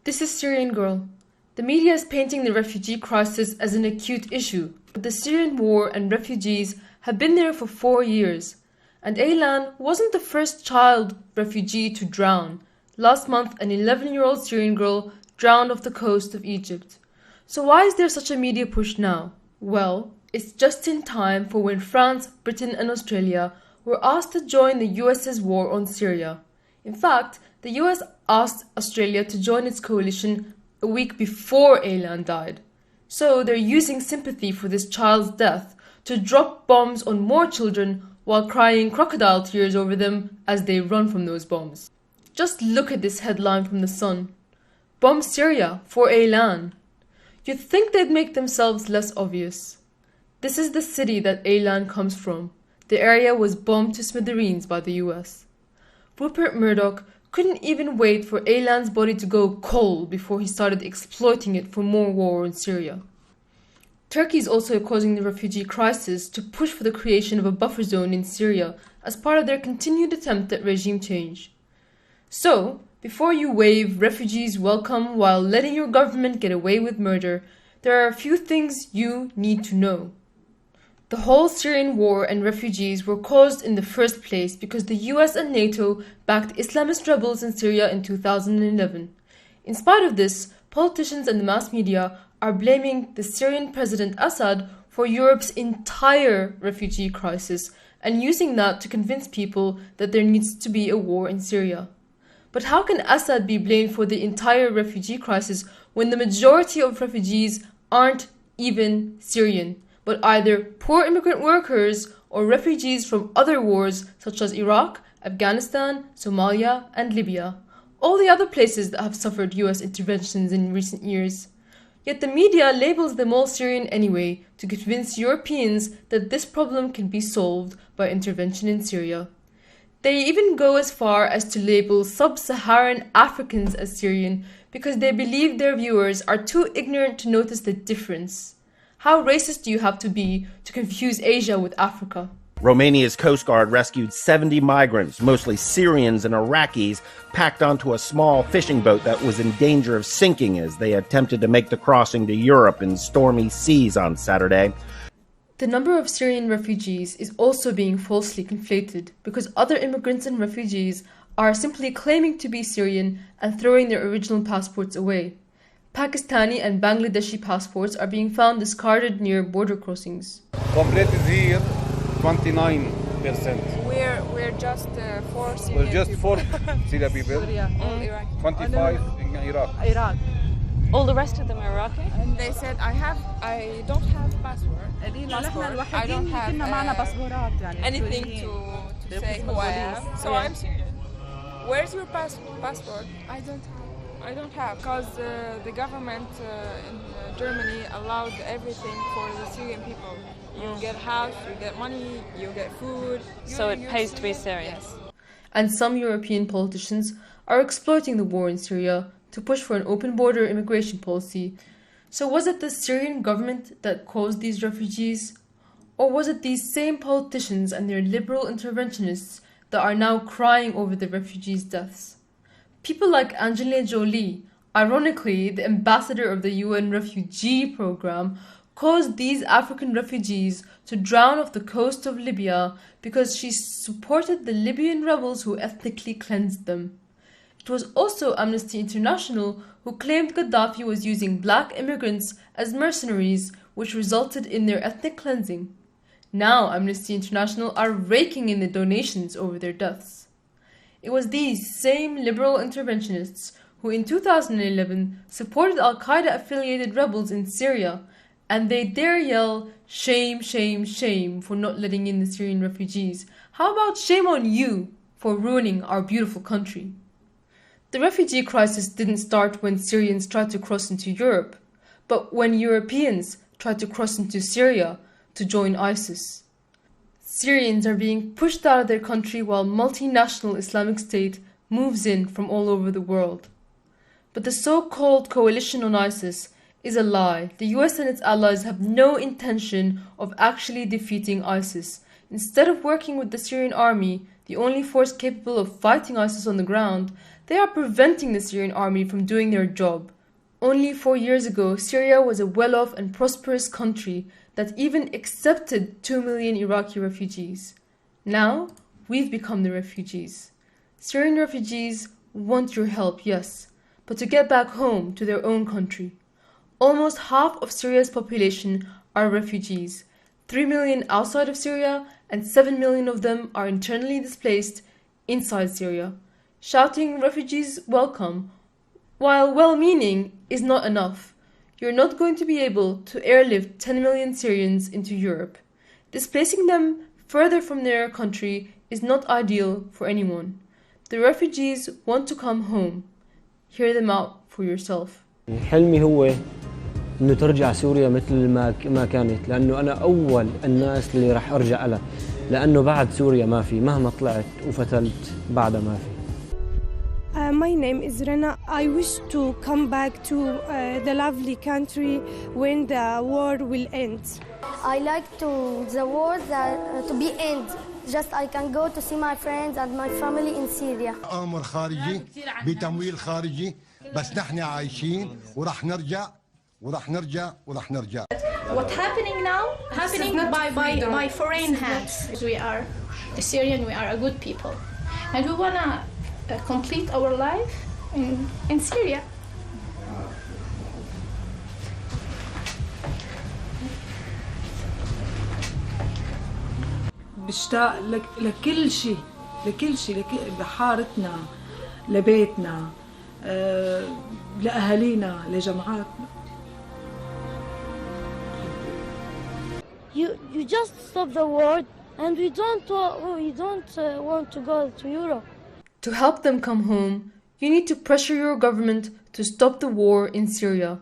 This is Syrian Girl. The media is painting the refugee crisis as an acute issue, but the Syrian war and refugees have been there for 4 years. And Aylan wasn't the first child refugee to drown. Last month, an 11-year-old Syrian girl drowned off the coast of Egypt. So why is there such a media push now? Well, it's just in time for when France, Britain and Australia were asked to join the US's war on Syria. In fact, the US asked Australia to join its coalition a week before Aylan died. So they're using sympathy for this child's death to drop bombs on more children while crying crocodile tears over them as they run from those bombs. Just look at this headline from The Sun. Bomb Syria for Aylan. You'd think they'd make themselves less obvious. This is the city that Aylan comes from. The area was bombed to smithereens by the US. Rupert Murdoch couldn't even wait for Aylan's body to go cold before he started exploiting it for more war in Syria. Turkey is also causing the refugee crisis to push for the creation of a buffer zone in Syria as part of their continued attempt at regime change. So, before you wave refugees welcome while letting your government get away with murder, there are a few things you need to know. The whole Syrian war and refugees were caused in the first place because the US and NATO backed Islamist rebels in Syria in 2011. In spite of this, politicians and the mass media are blaming the Syrian President Assad for Europe's entire refugee crisis and using that to convince people that there needs to be a war in Syria. But how can Assad be blamed for the entire refugee crisis when the majority of refugees aren't even Syrian, but either poor immigrant workers or refugees from other wars such as Iraq, Afghanistan, Somalia, and Libya, all the other places that have suffered US interventions in recent years? Yet the media labels them all Syrian anyway to convince Europeans that this problem can be solved by intervention in Syria. They even go as far as to label sub-Saharan Africans as Syrian because they believe their viewers are too ignorant to notice the difference. How racist do you have to be to confuse Asia with Africa? Romania's Coast Guard rescued 70 migrants, mostly Syrians and Iraqis, packed onto a small fishing boat that was in danger of sinking as they attempted to make the crossing to Europe in stormy seas on Saturday. The number of Syrian refugees is also being falsely conflated because other immigrants and refugees are simply claiming to be Syrian and throwing their original passports away. Pakistani and Bangladeshi passports are being found discarded near border crossings. Complete is here, 29%. We're just 4 Syrian We're just people. 4 Syria people. Syria, all Iraq. 25 in Iraq. Iraq. All the rest of them are Iraqi? And they said I don't have passport. I don't have anything to say who I am. So I'm Syrian. Where's your passport? I don't have because the government in Germany allowed everything for the Syrian people. You get house, you get money, you get food. So it pays to be Syrian. Yes. And some European politicians are exploiting the war in Syria to push for an open border immigration policy. So was it the Syrian government that caused these refugees? Or was it these same politicians and their liberal interventionists that are now crying over the refugees' deaths? People like Angelina Jolie, ironically the ambassador of the UN refugee program, caused these African refugees to drown off the coast of Libya because she supported the Libyan rebels who ethnically cleansed them. It was also Amnesty International who claimed Gaddafi was using black immigrants as mercenaries, which resulted in their ethnic cleansing. Now Amnesty International are raking in the donations over their deaths. It was these same liberal interventionists who in 2011 supported al-Qaeda-affiliated rebels in Syria, and they dare yell, "Shame, shame, shame," for not letting in the Syrian refugees. How about shame on you for ruining our beautiful country? The refugee crisis didn't start when Syrians tried to cross into Europe, but when Europeans tried to cross into Syria to join ISIS. Syrians are being pushed out of their country while multinational Islamic State moves in from all over the world. But the so-called coalition on ISIS is a lie. The US and its allies have no intention of actually defeating ISIS. Instead of working with the Syrian army, the only force capable of fighting ISIS on the ground, They are preventing the Syrian army from doing their job. Only 4 years ago, Syria was a well-off and prosperous country that even accepted 2 million Iraqi refugees. Now, we've become the refugees. Syrian refugees want your help, yes, but to get back home to their own country. Almost half of Syria's population are refugees, 3 million outside of Syria, and 7 million of them are internally displaced inside Syria. Shouting refugees welcome, while well-meaning, is not enough. You're not going to be able to airlift 10 million Syrians into Europe. Displacing them further from their country is not ideal for anyone. The refugees want to come home. Hear them out for yourself. حلمي هو إنه ترجع سوريا مثل ما كانت، لأنه أنا أول الناس اللي راح أرجع لها، لأنه بعد سوريا ما في، مهما طلعت وفتلت بعدها ما في. My name is Rana. I wish to come back to the lovely country when the war will end. I like the war to be end. Just I can go to see my friends and my family in Syria. أمر خارجي بتمويل خارجي بس نحن عايشين وراح نرجع. What's happening now? Happening by foreign hands. We are the Syrian. We are a good people, and we wanna complete our life in Syria. بشتاق لكل شيء لحارتنا، لبيتنا، لأهالينا، لجماعاتنا. You just stop the war, and we don't want to go to Europe. To help them come home, you need to pressure your government to stop the war in Syria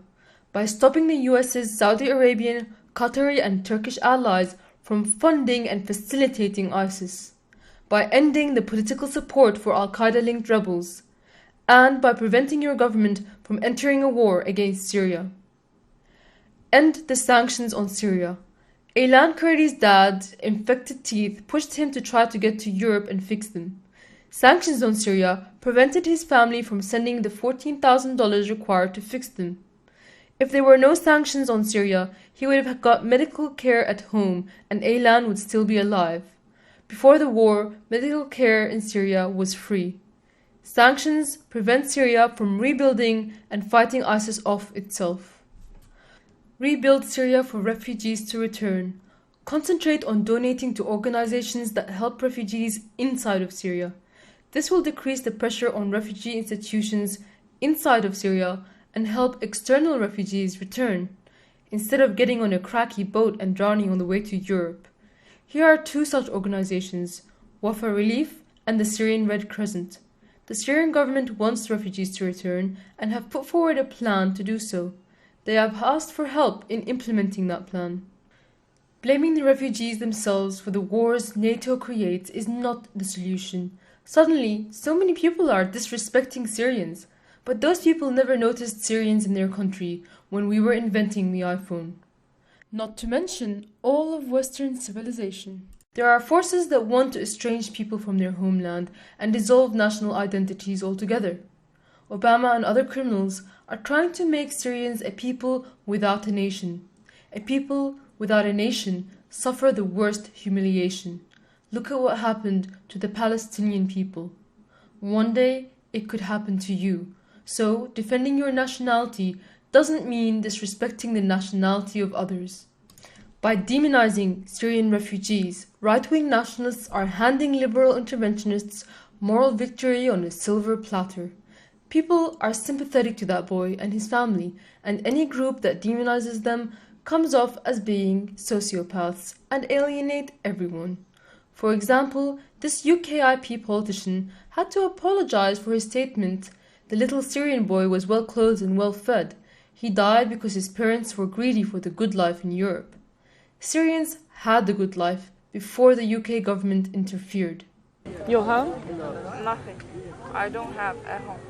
by stopping the US's Saudi Arabian, Qatari and Turkish allies from funding and facilitating ISIS, by ending the political support for Al-Qaeda-linked rebels, and by preventing your government from entering a war against Syria. End the sanctions on Syria. Aylan Kurdi's dad's infected teeth pushed him to try to get to Europe and fix them. Sanctions on Syria prevented his family from sending the $14,000 required to fix them. If there were no sanctions on Syria, he would have got medical care at home and Aylan would still be alive. Before the war, medical care in Syria was free. Sanctions prevent Syria from rebuilding and fighting ISIS off itself. Rebuild Syria for refugees to return. Concentrate on donating to organizations that help refugees inside of Syria. This will decrease the pressure on refugee institutions inside of Syria and help external refugees return, instead of getting on a cracky boat and drowning on the way to Europe. Here are two such organizations, Wafa Relief and the Syrian Red Crescent. The Syrian government wants refugees to return and have put forward a plan to do so. They have asked for help in implementing that plan. Blaming the refugees themselves for the wars NATO creates is not the solution. Suddenly, so many people are disrespecting Syrians, but those people never noticed Syrians in their country when we were inventing the iPhone. Not to mention all of Western civilization. There are forces that want to estrange people from their homeland and dissolve national identities altogether. Obama and other criminals are trying to make Syrians a people without a nation. A people without a nation suffer the worst humiliation. Look at what happened to the Palestinian people. One day, it could happen to you. So, defending your nationality doesn't mean disrespecting the nationality of others. By demonizing Syrian refugees, right-wing nationalists are handing liberal interventionists moral victory on a silver platter. People are sympathetic to that boy and his family, and any group that demonizes them comes off as being sociopaths and alienate everyone. For example, this UKIP politician had to apologize for his statement, the little Syrian boy was well clothed and well fed. He died because his parents were greedy for the good life in Europe. Syrians had the good life before the UK government interfered. Your home? Nothing. I don't have a home.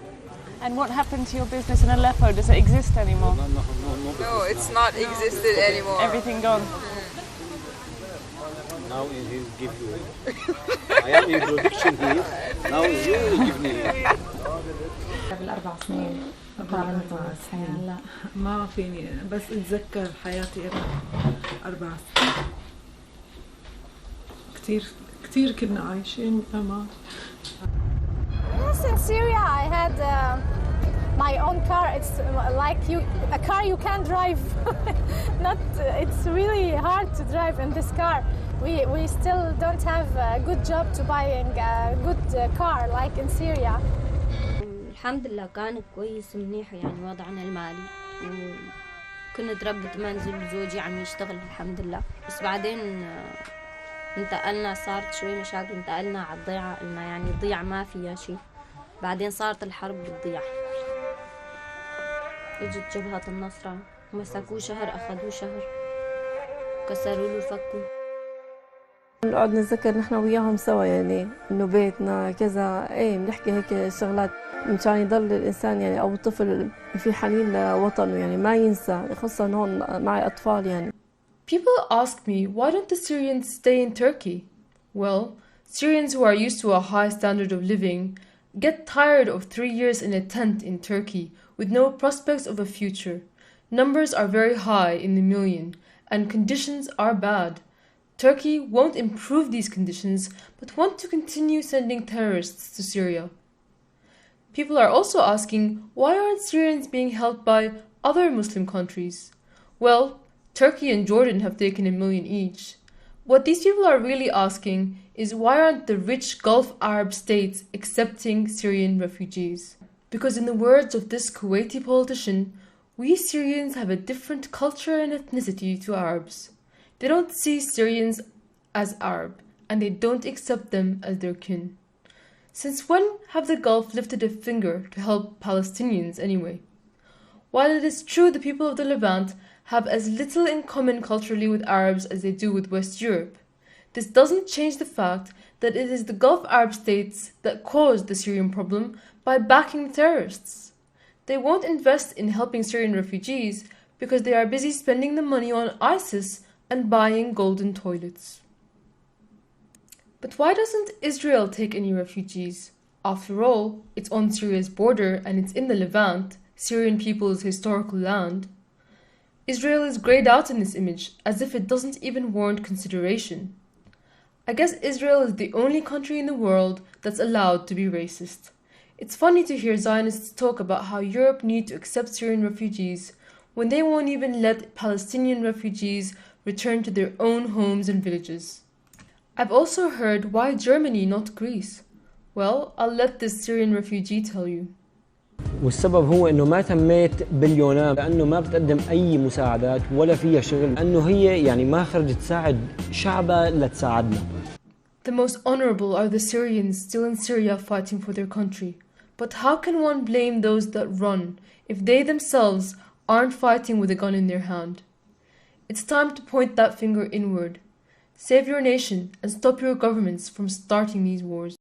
And what happened to your business in Aleppo? Does it exist anymore? No, it's not existed anymore. Everything gone? Now he will give you. I am in production here. Now you will give me. قبل 4 سنين. 4 سنين. لا ما فيني بس اتذكر حياتي قبل 4 سنين. كتير كنا عايشين أمان. Yes, in Syria I had my own car. It's like a car you can't drive. It's really hard to drive in this car. We still don't have a good job to buying a good car like in Syria. الحمد لله كان كويس منيح يعني وضعنا المالي، وكنت ربة منزل وزوجي عم يشتغل الحمد لله. بس بعدين انتقلنا، صارت شوي مشاكل، انتقلنا على الضيعة، قلنا يعني الضيعة ما فيها شيء. بعدين صارت الحرب بالضيعة، اجت جبهة النصرة ومسكوه شهر، أخذوه شهر، كسروا له فكوا. نقعد نتذكر نحن وياهم سوا يعني انه بيتنا كذا، بنحكي هيك شغلات مشان يضل الانسان يعني او الطفل في حنين لوطنه يعني ما ينسى، خاصة هون معي اطفال يعني. People ask me, why don't the Syrians stay in Turkey? Well, Syrians who are used to a high standard of living get tired of 3 years in a tent in Turkey with no prospects of a future. Numbers are very high in the million, and conditions are bad. Turkey won't improve these conditions, but want to continue sending terrorists to Syria. People are also asking, why aren't Syrians being helped by other Muslim countries? Well, Turkey and Jordan have taken 1 million each. What these people are really asking is, why aren't the rich Gulf Arab states accepting Syrian refugees? Because in the words of this Kuwaiti politician, we Syrians have a different culture and ethnicity to Arabs. They don't see Syrians as Arab, and they don't accept them as their kin. Since when have the Gulf lifted a finger to help Palestinians anyway? While it is true the people of the Levant have as little in common culturally with Arabs as they do with West Europe, this doesn't change the fact that it is the Gulf Arab states that caused the Syrian problem by backing the terrorists. They won't invest in helping Syrian refugees because they are busy spending the money on ISIS and buying golden toilets. But why doesn't Israel take any refugees? After all, it's on Syria's border and it's in the Levant, Syrian people's historical land. Israel is grayed out in this image as if it doesn't even warrant consideration. I guess Israel is the only country in the world that's allowed to be racist. It's funny to hear Zionists talk about how Europe needs to accept Syrian refugees when they won't even let Palestinian refugees return to their own homes and villages. I've also heard, why Germany, not Greece? Well, I'll let this Syrian refugee tell you. والسبب هو انه ما تميت باليونان لانه ما بتقدم اي مساعدات ولا فيها شغل، لانه هي يعني ما خرجت تساعد شعبها لتساعدنا. The most honorable are the Syrians still in Syria fighting for their country. But how can one blame those that run if they themselves aren't fighting with a gun in their hand? It's time to point that finger inward. Save your nation and stop your governments from starting these wars.